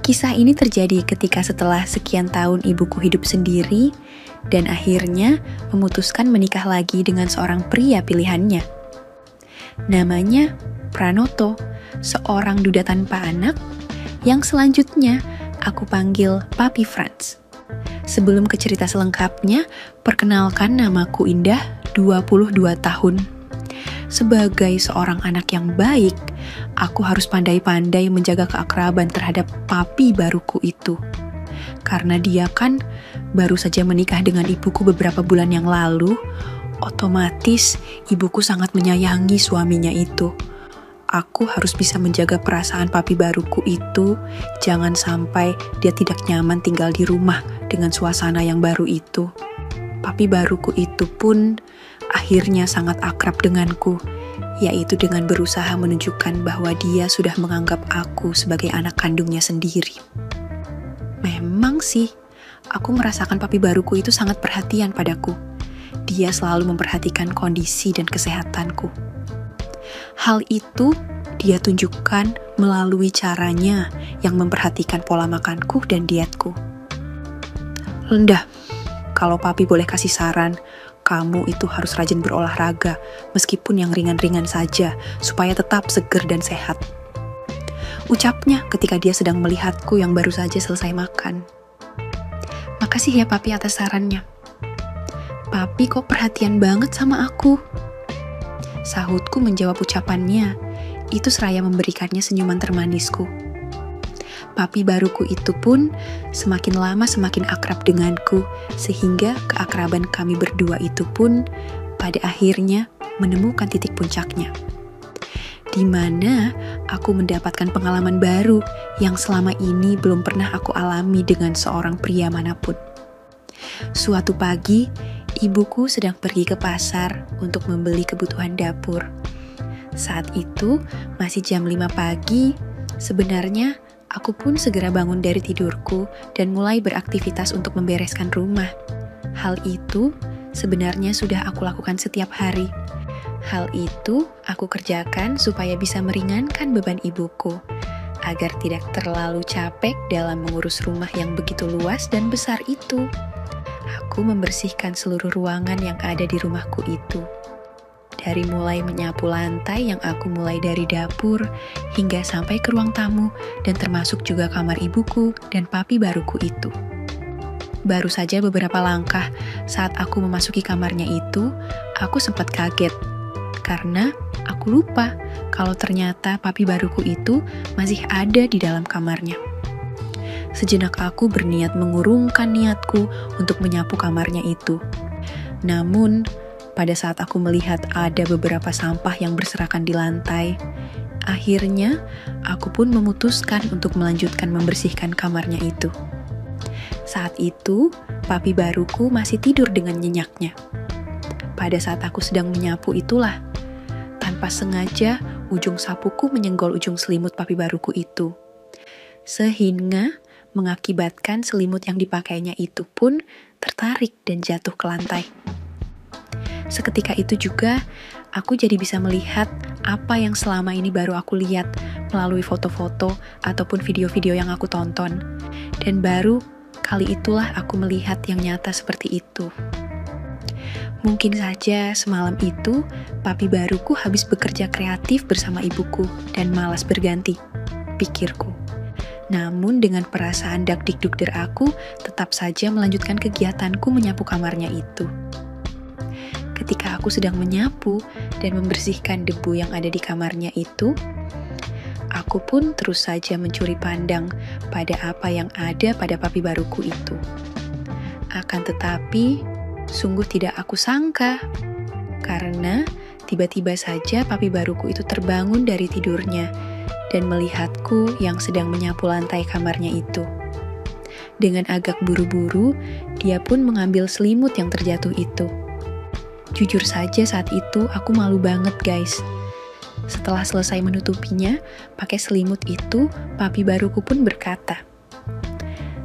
Kisah ini terjadi ketika setelah sekian tahun ibuku hidup sendiri dan akhirnya memutuskan menikah lagi dengan seorang pria pilihannya. Namanya Pranoto, seorang duda tanpa anak yang selanjutnya aku panggil Papi Frans. Sebelum ke cerita selengkapnya, perkenalkan namaku Indah, 22 tahun. Sebagai seorang anak yang baik, aku harus pandai-pandai menjaga keakraban terhadap papi baruku itu. Karena dia kan baru saja menikah dengan ibuku beberapa bulan yang lalu, otomatis ibuku sangat menyayangi suaminya itu. Aku harus bisa menjaga perasaan papi baruku itu, jangan sampai dia tidak nyaman tinggal di rumah dengan suasana yang baru itu. Papi baruku itu pun akhirnya sangat akrab denganku, yaitu dengan berusaha menunjukkan bahwa dia sudah menganggap aku sebagai anak kandungnya sendiri. Memang sih, aku merasakan papi baruku itu sangat perhatian padaku. Dia selalu memperhatikan kondisi dan kesehatanku. Hal itu dia tunjukkan melalui caranya yang memperhatikan pola makanku dan dietku. Rendah, kalau papi boleh kasih saran, kamu itu harus rajin berolahraga, meskipun yang ringan-ringan saja, supaya tetap seger dan sehat. Ucapnya ketika dia sedang melihatku yang baru saja selesai makan. Makasih ya papi atas sarannya. Papi kok perhatian banget sama aku? Sahutku menjawab ucapannya, itu seraya memberikannya senyuman termanisku. Papi baruku itu pun semakin lama semakin akrab denganku, sehingga keakraban kami berdua itu pun pada akhirnya menemukan titik puncaknya. Di mana aku mendapatkan pengalaman baru yang selama ini belum pernah aku alami dengan seorang pria manapun. Suatu pagi, ibuku sedang pergi ke pasar untuk membeli kebutuhan dapur. Saat itu masih jam 5 pagi, sebenarnya aku pun segera bangun dari tidurku dan mulai beraktivitas untuk membereskan rumah. Hal itu sebenarnya sudah aku lakukan setiap hari. Hal itu aku kerjakan supaya bisa meringankan beban ibuku, agar tidak terlalu capek dalam mengurus rumah yang begitu luas dan besar itu. Aku membersihkan seluruh ruangan yang ada di rumahku itu. Dari mulai menyapu lantai yang aku mulai dari dapur, hingga sampai ke ruang tamu, dan termasuk juga kamar ibuku dan papi baruku itu. Baru saja beberapa langkah saat aku memasuki kamarnya itu, aku sempat kaget. Karena aku lupa kalau ternyata papi baruku itu masih ada di dalam kamarnya. Sejenak aku berniat mengurungkan niatku untuk menyapu kamarnya itu. Namun, pada saat aku melihat ada beberapa sampah yang berserakan di lantai, akhirnya aku pun memutuskan untuk melanjutkan membersihkan kamarnya itu. Saat itu, papi baruku masih tidur dengan nyenyaknya. Pada saat aku sedang menyapu itulah, tanpa sengaja ujung sapuku menyenggol ujung selimut papi baruku itu. Sehingga mengakibatkan selimut yang dipakainya itu pun tertarik dan jatuh ke lantai. Seketika itu juga, aku jadi bisa melihat apa yang selama ini baru aku lihat melalui foto-foto ataupun video-video yang aku tonton. Dan baru kali itulah aku melihat yang nyata seperti itu. Mungkin saja semalam itu, papi baruku habis bekerja kreatif bersama ibuku dan malas berganti, pikirku. Namun dengan perasaan dak-dik-dukder aku, tetap saja melanjutkan kegiatanku menyapu kamarnya itu. Ketika aku sedang menyapu dan membersihkan debu yang ada di kamarnya itu, aku pun terus saja mencuri pandang pada apa yang ada pada papi baruku itu. Akan tetapi, sungguh tidak aku sangka, karena tiba-tiba saja papi baruku itu terbangun dari tidurnya dan melihatku yang sedang menyapu lantai kamarnya itu. Dengan agak buru-buru, dia pun mengambil selimut yang terjatuh itu. Jujur saja saat itu aku malu banget guys. Setelah selesai menutupinya pakai selimut itu, papi baruku pun berkata,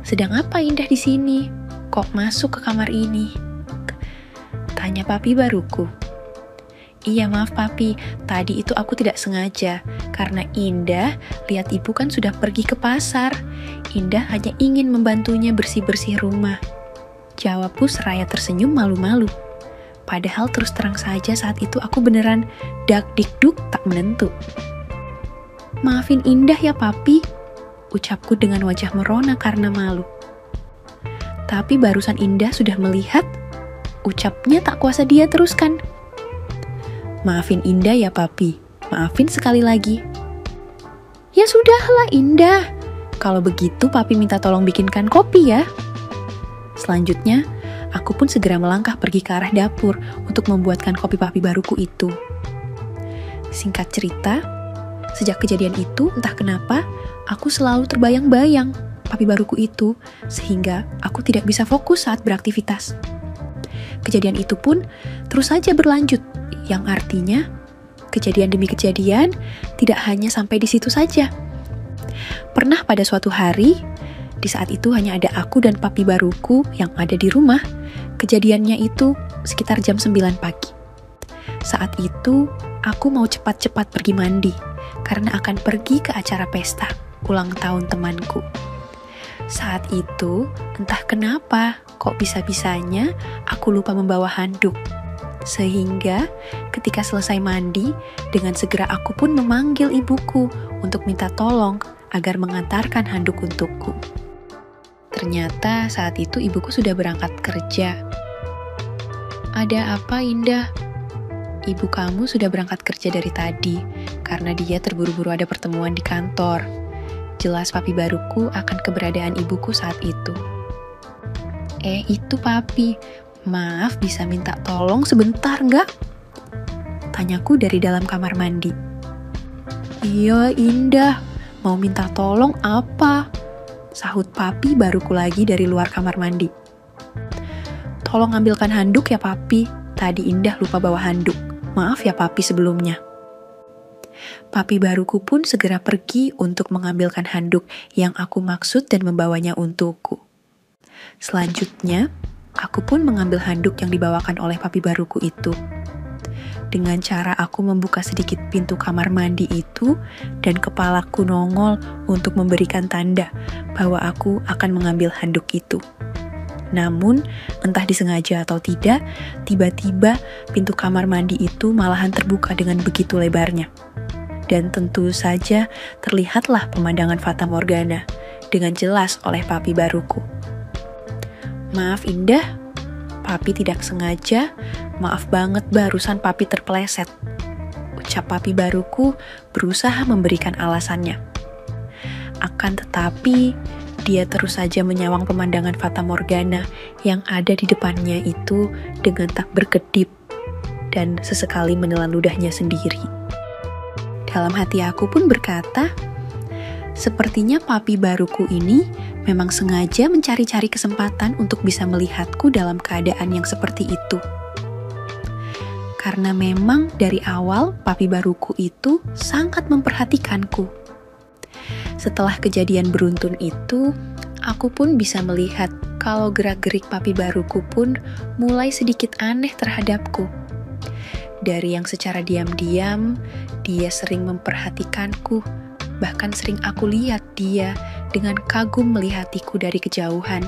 "Sedang apa Indah di sini? Kok masuk ke kamar ini?" Tanya papi baruku. Iya maaf papi, tadi itu aku tidak sengaja. Karena Indah lihat ibu kan sudah pergi ke pasar. Indah hanya ingin membantunya bersih-bersih rumah. Jawabku seraya tersenyum malu-malu. Padahal terus terang saja saat itu aku beneran dak-dikduk tak menentu. Maafin Indah ya papi, ucapku dengan wajah merona karena malu. Tapi barusan Indah sudah melihat, ucapnya tak kuasa dia teruskan. Maafin Indah ya papi, maafin sekali lagi. Ya sudahlah Indah, kalau begitu papi minta tolong bikinkan kopi ya. Selanjutnya, aku pun segera melangkah pergi ke arah dapur untuk membuatkan kopi papi baruku itu. Singkat cerita, sejak kejadian itu entah kenapa, aku selalu terbayang-bayang papi baruku itu, sehingga aku tidak bisa fokus saat beraktivitas. Kejadian itu pun terus saja berlanjut, yang artinya kejadian demi kejadian tidak hanya sampai di situ saja. Pernah pada suatu hari, di saat itu hanya ada aku dan papi baruku yang ada di rumah. Kejadiannya itu sekitar jam 9 pagi. Saat itu, aku mau cepat-cepat pergi mandi, karena akan pergi ke acara pesta ulang tahun temanku. Saat itu, entah kenapa, kok bisa-bisanya aku lupa membawa handuk. Sehingga ketika selesai mandi, dengan segera aku pun memanggil ibuku untuk minta tolong agar mengantarkan handuk untukku. Ternyata saat itu ibuku sudah berangkat kerja. Ada apa Indah? Ibu kamu sudah berangkat kerja dari tadi, karena dia terburu-buru ada pertemuan di kantor. Jelas papi baruku akan keberadaan ibuku saat itu. Itu papi, maaf bisa minta tolong sebentar nggak? Tanyaku dari dalam kamar mandi. Iya Indah, mau minta tolong apa? Sahut papi baruku lagi dari luar kamar mandi. Tolong ambilkan handuk ya papi, tadi Indah lupa bawa handuk. Maaf ya papi sebelumnya. Papi baruku pun segera pergi untuk mengambilkan handuk yang aku maksud dan membawanya untukku. Selanjutnya, aku pun mengambil handuk yang dibawakan oleh papi baruku itu. Dengan cara aku membuka sedikit pintu kamar mandi itu dan kepalaku nongol untuk memberikan tanda bahwa aku akan mengambil handuk itu. Namun, entah disengaja atau tidak, tiba-tiba pintu kamar mandi itu malahan terbuka dengan begitu lebarnya. Dan tentu saja terlihatlah pemandangan Fata Morgana dengan jelas oleh papi baruku. Maaf Indah, papi tidak sengaja, maaf banget barusan papi terpeleset. Ucap papi baruku berusaha memberikan alasannya. Akan tetapi, dia terus saja menyawang pemandangan Fata Morgana yang ada di depannya itu dengan tak berkedip dan sesekali menelan ludahnya sendiri. Dalam hati aku pun berkata, sepertinya papi baruku ini memang sengaja mencari-cari kesempatan untuk bisa melihatku dalam keadaan yang seperti itu. Karena memang dari awal papi baruku itu sangat memperhatikanku. Setelah kejadian beruntun itu, aku pun bisa melihat kalau gerak-gerik papi baruku pun mulai sedikit aneh terhadapku. Dari yang secara diam-diam, dia sering memperhatikanku, bahkan sering aku lihat dia dengan kagum melihatiku dari kejauhan.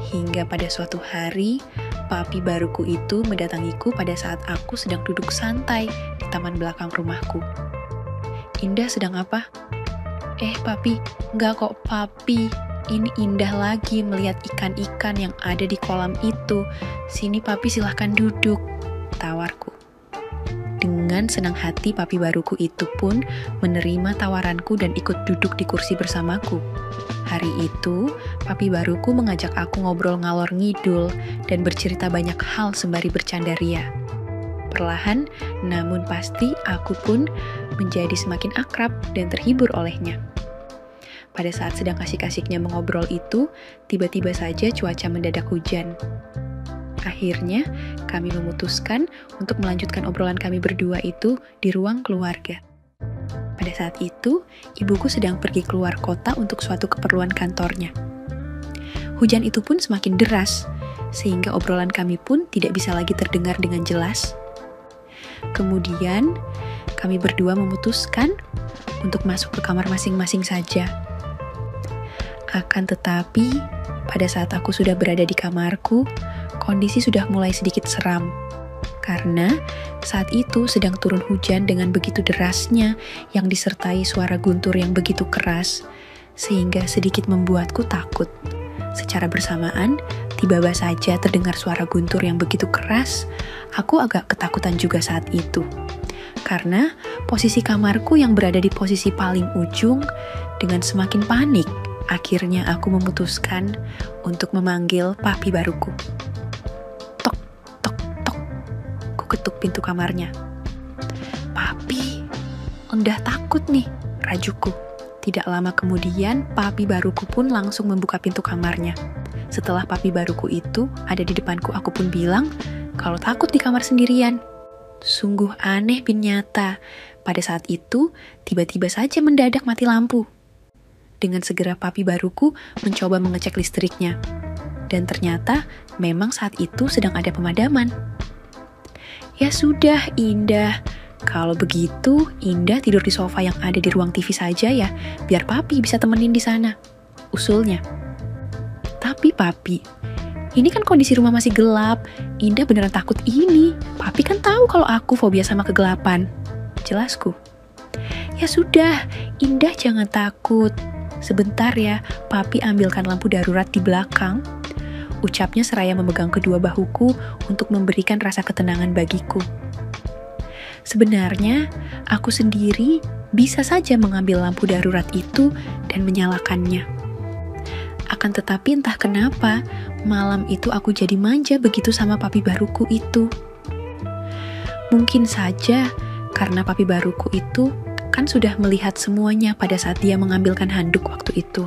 Hingga pada suatu hari, papi baruku itu mendatangiku pada saat aku sedang duduk santai di taman belakang rumahku. Indah sedang apa? Papi, enggak kok papi. Ini Indah lagi melihat ikan-ikan yang ada di kolam itu. Sini papi silahkan duduk, tawarku. Dengan senang hati papi baruku itu pun menerima tawaranku dan ikut duduk di kursi bersamaku. Hari itu, papi baruku mengajak aku ngobrol ngalor ngidul dan bercerita banyak hal sembari bercanda ria. Perlahan, namun pasti aku pun menjadi semakin akrab dan terhibur olehnya. Pada saat sedang asik-asiknya mengobrol itu, tiba-tiba saja cuaca mendadak hujan. Akhirnya, kami memutuskan untuk melanjutkan obrolan kami berdua itu di ruang keluarga. Pada saat itu, ibuku sedang pergi keluar kota untuk suatu keperluan kantornya. Hujan itu pun semakin deras, sehingga obrolan kami pun tidak bisa lagi terdengar dengan jelas. Kemudian, kami berdua memutuskan untuk masuk ke kamar masing-masing saja. Akan tetapi, pada saat aku sudah berada di kamarku, kondisi sudah mulai sedikit seram. Karena saat itu sedang turun hujan dengan begitu derasnya yang disertai suara guntur yang begitu keras, sehingga sedikit membuatku takut. Secara bersamaan, tiba-tiba saja terdengar suara guntur yang begitu keras, aku agak ketakutan juga saat itu. Karena posisi kamarku yang berada di posisi paling ujung, dengan semakin panik, akhirnya aku memutuskan untuk memanggil papi baruku. Ketuk pintu kamarnya. "Papi, udah takut nih," rajuku. Tidak lama kemudian, papi baruku pun langsung membuka pintu kamarnya. Setelah papi baruku itu ada di depanku, aku pun bilang kalau takut di kamar sendirian. Sungguh aneh bin nyata. Pada saat itu, tiba-tiba saja mendadak mati lampu. Dengan segera papi baruku mencoba mengecek listriknya. Dan ternyata memang saat itu sedang ada pemadaman. "Ya sudah, Indah. Kalau begitu, Indah tidur di sofa yang ada di ruang TV saja ya, biar papi bisa temenin di sana," usulnya. "Tapi papi, ini kan kondisi rumah masih gelap. Indah beneran takut ini. Papi kan tahu kalau aku fobia sama kegelapan," jelasku. "Ya sudah, Indah jangan takut. Sebentar ya, papi ambilkan lampu darurat di belakang," ucapnya seraya memegang kedua bahuku untuk memberikan rasa ketenangan bagiku. Sebenarnya, aku sendiri bisa saja mengambil lampu darurat itu dan menyalakannya. Akan tetapi entah kenapa, malam itu aku jadi manja begitu sama papi baruku itu. Mungkin saja karena papi baruku itu kan sudah melihat semuanya pada saat dia mengambilkan handuk waktu itu.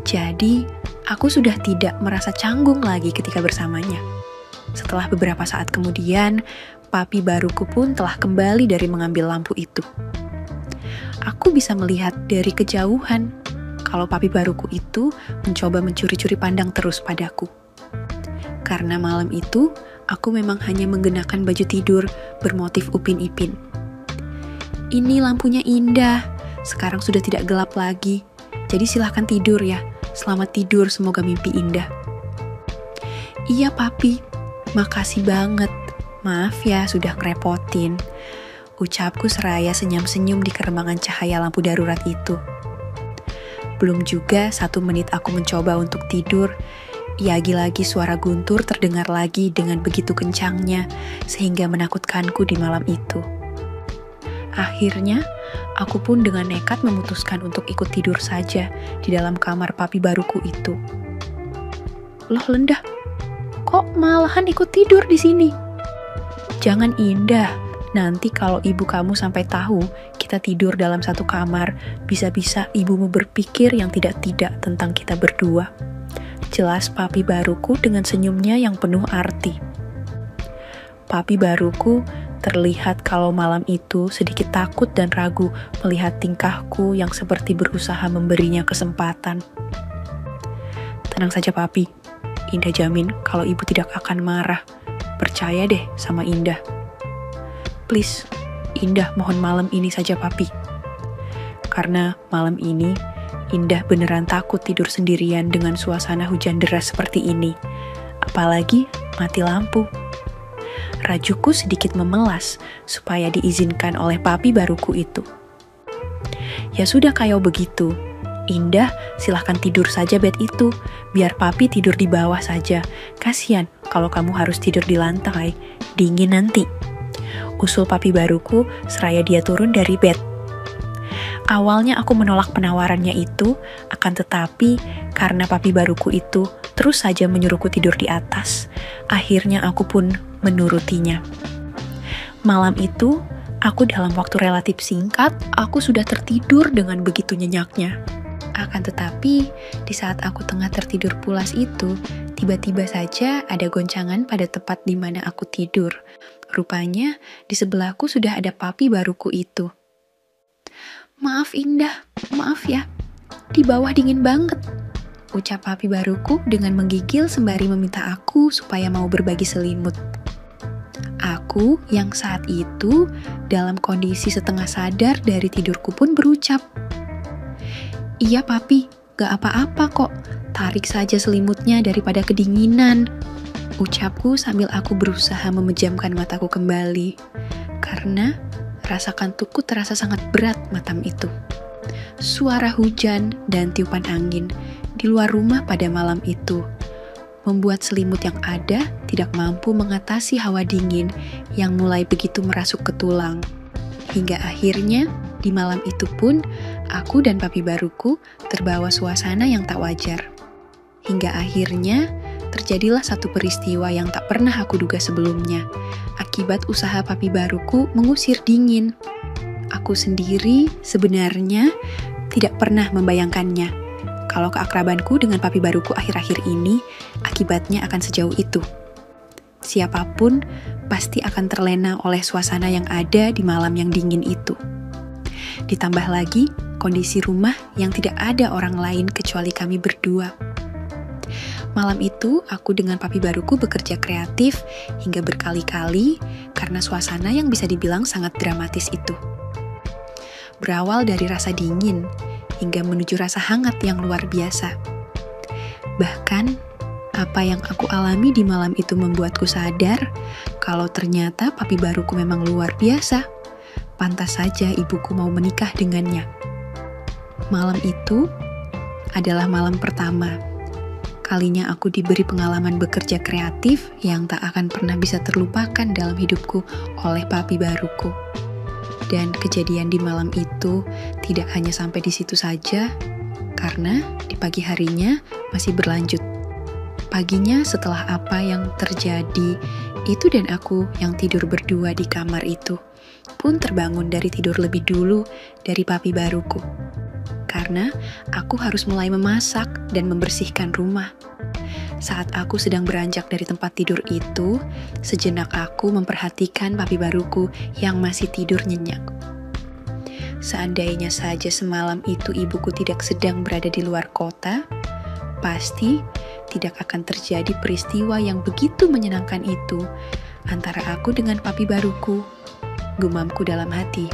Jadi, aku sudah tidak merasa canggung lagi ketika bersamanya. Setelah beberapa saat kemudian, papi baruku pun telah kembali dari mengambil lampu itu. Aku bisa melihat dari kejauhan kalau papi baruku itu mencoba mencuri-curi pandang terus padaku. Karena malam itu, aku memang hanya menggunakan baju tidur bermotif upin ipin. "Ini lampunya Indah, sekarang sudah tidak gelap lagi, jadi silahkan tidur ya. Selamat tidur, semoga mimpi indah." "Iya papi, makasih banget. Maaf ya sudah ngerepotin," ucapku seraya senyum-senyum di kerembangan cahaya lampu darurat itu. Belum juga 1 menit aku mencoba untuk tidur, lagi-lagi suara guntur terdengar lagi dengan begitu kencangnya, sehingga menakutkanku di malam itu. Akhirnya, aku pun dengan nekat memutuskan untuk ikut tidur saja di dalam kamar papi baruku itu. "Loh Lendah, kok malahan ikut tidur di sini?" "Jangan Indah, nanti kalau ibu kamu sampai tahu kita tidur dalam satu kamar, bisa-bisa ibumu berpikir yang tidak-tidak tentang kita berdua," jelas papi baruku dengan senyumnya yang penuh arti. Papi baruku terlihat kalau malam itu sedikit takut dan ragu melihat tingkahku yang seperti berusaha memberinya kesempatan. "Tenang saja papi, Indah jamin kalau ibu tidak akan marah. Percaya deh sama Indah. Please, Indah mohon malam ini saja papi. Karena malam ini, Indah beneran takut tidur sendirian dengan suasana hujan deras seperti ini. Apalagi mati lampu." Rajuku sedikit memelas supaya diizinkan oleh papi baruku itu. "Ya sudah kayak begitu. Indah, silahkan tidur saja bed itu. Biar papi tidur di bawah saja. Kasian kalau kamu harus tidur di lantai. Dingin nanti," usul papi baruku seraya dia turun dari bed. Awalnya aku menolak penawarannya itu, akan tetapi karena papi baruku itu terus saja menyuruhku tidur di atas, akhirnya aku pun menurutinya. Malam itu, aku dalam waktu relatif singkat, aku sudah tertidur dengan begitu nyenyaknya. Akan tetapi, di saat aku tengah tertidur pulas itu, tiba-tiba saja ada goncangan pada tempat di mana aku tidur. Rupanya, di sebelahku sudah ada papi baruku itu. "Maaf Indah, maaf ya, di bawah dingin banget," ucap papi baruku dengan menggigil sembari meminta aku supaya mau berbagi selimut. Aku baruku yang saat itu dalam kondisi setengah sadar dari tidurku pun berucap, "Iya papi, gak apa-apa kok, tarik saja selimutnya daripada kedinginan," ucapku sambil aku berusaha memejamkan mataku kembali, karena rasa kantukku terasa sangat berat malam itu. Suara hujan dan tiupan angin di luar rumah pada malam itu membuat selimut yang ada tidak mampu mengatasi hawa dingin yang mulai begitu merasuk ke tulang. Hingga akhirnya, di malam itu pun, aku dan papi baruku terbawa suasana yang tak wajar. Hingga akhirnya, terjadilah satu peristiwa yang tak pernah aku duga sebelumnya, akibat usaha papi baruku mengusir dingin. Aku sendiri sebenarnya tidak pernah membayangkannya, kalau keakrabanku dengan papi baruku akhir-akhir ini akibatnya akan sejauh itu. Siapapun pasti akan terlena oleh suasana yang ada di malam yang dingin itu. Ditambah lagi kondisi rumah yang tidak ada orang lain kecuali kami berdua. Malam itu aku dengan papi baruku bekerja kreatif hingga berkali-kali karena suasana yang bisa dibilang sangat dramatis itu. Berawal dari rasa dingin hingga menuju rasa hangat yang luar biasa. Bahkan, apa yang aku alami di malam itu membuatku sadar kalau ternyata papi baruku memang luar biasa. Pantas saja ibuku mau menikah dengannya. Malam itu adalah malam pertama kalinya aku diberi pengalaman bekerja kreatif yang tak akan pernah bisa terlupakan dalam hidupku oleh papi baruku. Dan kejadian di malam itu tidak hanya sampai di situ saja, karena di pagi harinya masih berlanjut. Paginya setelah apa yang terjadi, itu dan aku yang tidur berdua di kamar itu pun terbangun dari tidur lebih dulu dari papi baruku. Karena aku harus mulai memasak dan membersihkan rumah. Saat aku sedang beranjak dari tempat tidur itu, sejenak aku memperhatikan papi baruku yang masih tidur nyenyak. Seandainya saja semalam itu ibuku tidak sedang berada di luar kota, pasti tidak akan terjadi peristiwa yang begitu menyenangkan itu antara aku dengan papi baruku, gumamku dalam hati.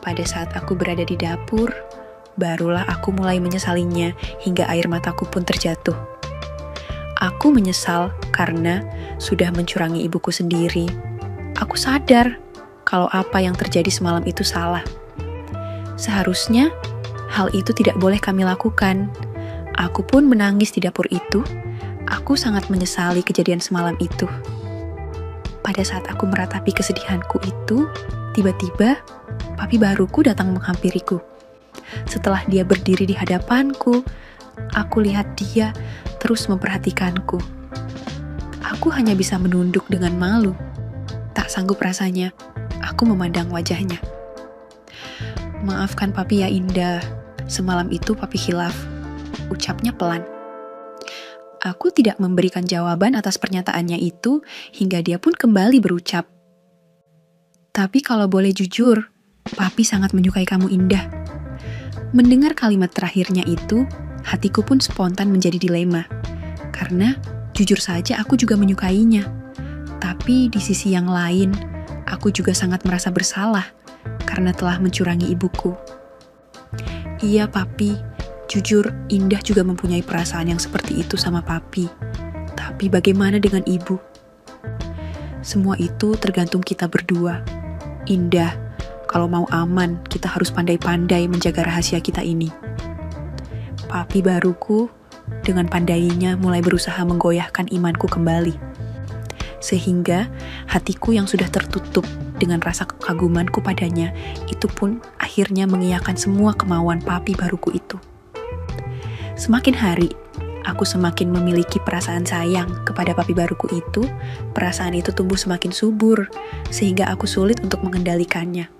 Pada saat aku berada di dapur, barulah aku mulai menyesalinya hingga air mataku pun terjatuh. Aku menyesal karena sudah mencurangi ibuku sendiri. Aku sadar kalau apa yang terjadi semalam itu salah. Seharusnya hal itu tidak boleh kami lakukan. Aku pun menangis di dapur itu. Aku sangat menyesali kejadian semalam itu. Pada saat aku meratapi kesedihanku itu, tiba-tiba papi baruku datang menghampiriku. Setelah dia berdiri di hadapanku, aku lihat dia terus memperhatikanku. Aku hanya bisa menunduk dengan malu. Tak sanggup rasanya, aku memandang wajahnya. "Maafkan papi ya Indah, semalam itu papi khilaf," ucapnya pelan. Aku tidak memberikan jawaban atas pernyataannya itu hingga dia pun kembali berucap, "Tapi kalau boleh jujur, papi sangat menyukai kamu Indah." Mendengar kalimat terakhirnya itu, hatiku pun spontan menjadi dilema. Karena jujur saja aku juga menyukainya. Tapi di sisi yang lain, aku juga sangat merasa bersalah karena telah mencurangi ibuku. Iya papi, jujur Indah juga mempunyai perasaan yang seperti itu sama papi. Tapi bagaimana dengan ibu? Semua itu tergantung kita berdua. Indah, kalau mau aman, kita harus pandai-pandai menjaga rahasia kita ini. Papi baruku dengan pandainya mulai berusaha menggoyahkan imanku kembali. Sehingga hatiku yang sudah tertutup dengan rasa kekagumanku padanya, itu pun akhirnya mengiyakan semua kemauan papi baruku itu. Semakin hari, aku semakin memiliki perasaan sayang kepada papi baruku itu. Perasaan itu tumbuh semakin subur, sehingga aku sulit untuk mengendalikannya.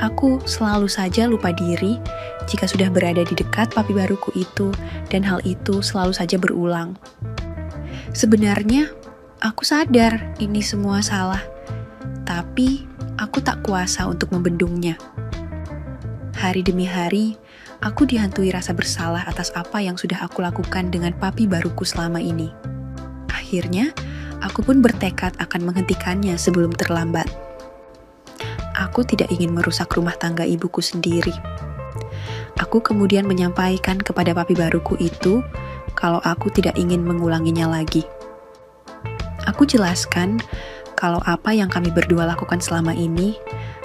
Aku selalu saja lupa diri jika sudah berada di dekat papi baruku itu, dan hal itu selalu saja berulang. Sebenarnya, aku sadar ini semua salah, tapi aku tak kuasa untuk membendungnya. Hari demi hari, aku dihantui rasa bersalah atas apa yang sudah aku lakukan dengan papi baruku selama ini. Akhirnya, Aku pun bertekad akan menghentikannya sebelum terlambat. Aku tidak ingin merusak rumah tangga ibuku sendiri. Aku kemudian menyampaikan kepada papi baruku itu kalau aku tidak ingin mengulanginya lagi. Aku jelaskan kalau apa yang kami berdua lakukan selama ini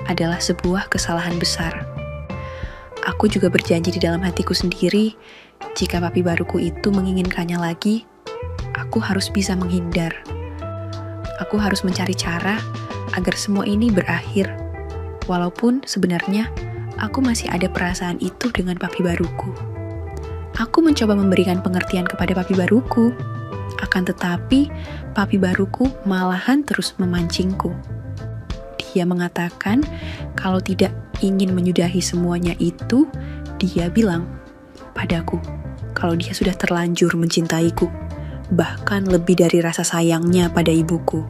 adalah sebuah kesalahan besar. Aku juga berjanji di dalam hatiku sendiri, jika papi baruku itu menginginkannya lagi, aku harus bisa menghindar. Aku harus mencari cara agar semua ini berakhir, walaupun sebenarnya aku masih ada perasaan itu dengan papi baruku. Aku mencoba memberikan pengertian kepada papi baruku, akan tetapi papi baruku malahan terus memancingku. Dia mengatakan kalau tidak ingin menyudahi semuanya itu, dia bilang padaku kalau dia sudah terlanjur mencintaiku, bahkan lebih dari rasa sayangnya pada ibuku.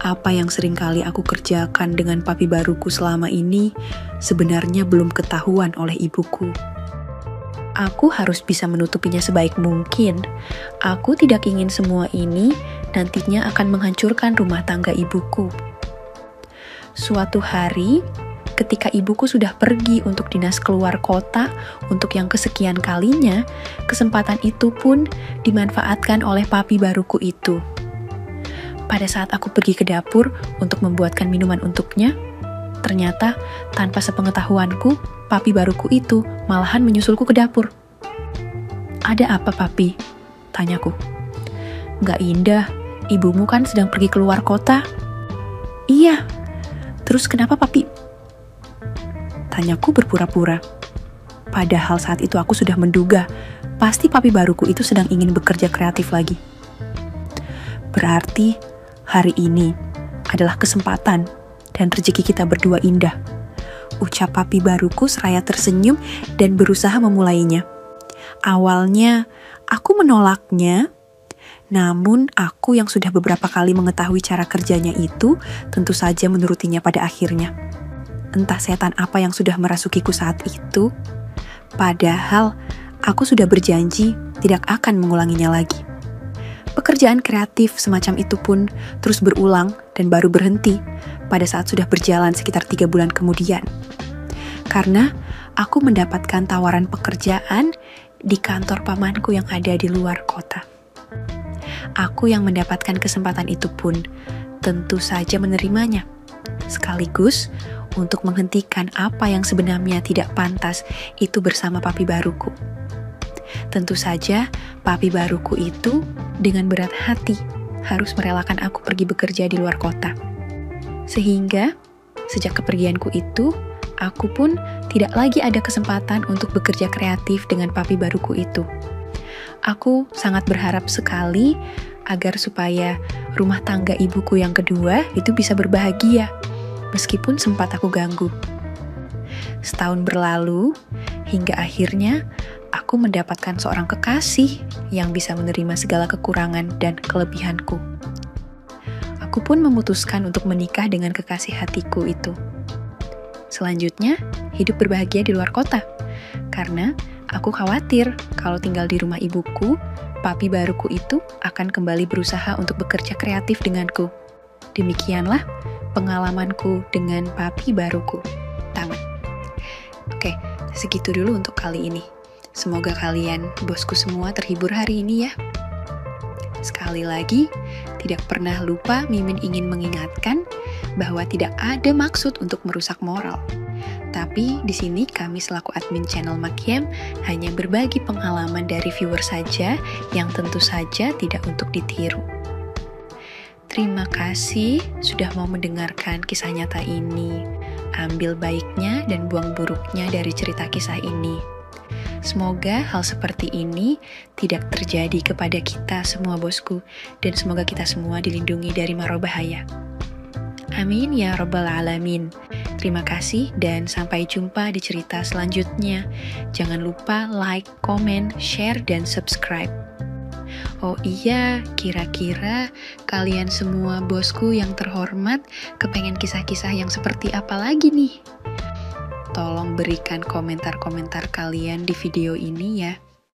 Apa yang seringkali aku kerjakan dengan papi baruku selama ini sebenarnya belum ketahuan oleh ibuku. Aku harus bisa menutupinya sebaik mungkin. Aku tidak ingin semua ini nantinya akan menghancurkan rumah tangga ibuku. Suatu hari, ketika ibuku sudah pergi untuk dinas keluar kota untuk yang kesekian kalinya, kesempatan itu pun dimanfaatkan oleh papi baruku itu. Pada saat aku pergi ke dapur untuk membuatkan minuman untuknya, ternyata tanpa sepengetahuanku, papi baruku itu malahan menyusulku ke dapur. "Ada apa, papi?" tanyaku. "Nggak indah, ibumu kan sedang pergi keluar kota." "Iya, terus kenapa, papi?" tanyaku berpura-pura. Padahal saat itu aku sudah menduga, pasti papi baruku itu sedang ingin bekerja kreatif lagi. Berarti hari ini adalah kesempatan dan rezeki kita berdua indah, ucap papi baruku seraya tersenyum dan berusaha memulainya. Awalnya aku menolaknya, namun aku yang sudah beberapa kali mengetahui cara kerjanya itu tentu saja menurutinya pada akhirnya. Entah setan apa yang sudah merasukiku saat itu, padahal aku sudah berjanji tidak akan mengulanginya lagi. Pekerjaan kreatif semacam itu pun terus berulang dan baru berhenti pada saat sudah berjalan sekitar 3 bulan kemudian. Karena aku mendapatkan tawaran pekerjaan di kantor pamanku yang ada di luar kota. Aku yang mendapatkan kesempatan itu pun tentu saja menerimanya, sekaligus untuk menghentikan apa yang sebenarnya tidak pantas itu bersama papi baruku. Tentu saja papi baruku itu dengan berat hati harus merelakan aku pergi bekerja di luar kota. Sehingga sejak kepergianku itu, aku pun tidak lagi ada kesempatan untuk bekerja kreatif dengan papi baruku itu. Aku sangat berharap sekali agar supaya rumah tangga ibuku yang kedua itu bisa berbahagia, meskipun sempat aku ganggu. Setahun berlalu, hingga akhirnya aku mendapatkan seorang kekasih yang bisa menerima segala kekurangan dan kelebihanku. Aku pun memutuskan untuk menikah dengan kekasih hatiku itu. Selanjutnya, hidup berbahagia di luar kota. Karena aku khawatir kalau tinggal di rumah ibuku, papi baruku itu akan kembali berusaha untuk bekerja kreatif denganku. Demikianlah pengalamanku dengan papi baruku. Tamat. Oke, segitu dulu untuk kali ini. Semoga kalian, bosku semua, terhibur hari ini ya. Sekali lagi, tidak pernah lupa Mimin ingin mengingatkan bahwa tidak ada maksud untuk merusak moral. Tapi di sini kami selaku admin channel Makiem hanya berbagi pengalaman dari viewer saja yang tentu saja tidak untuk ditiru. Terima kasih sudah mau mendengarkan kisah nyata ini. Ambil baiknya dan buang buruknya dari cerita kisah ini. Semoga hal seperti ini tidak terjadi kepada kita semua bosku, dan semoga kita semua dilindungi dari mara bahaya. Amin ya Rabbal Alamin. Terima kasih dan sampai jumpa di cerita selanjutnya. Jangan lupa like, komen, share, dan subscribe. Oh iya, kira-kira kalian semua bosku yang terhormat kepengen kisah-kisah yang seperti apa lagi nih? Tolong berikan komentar-komentar kalian di video ini ya.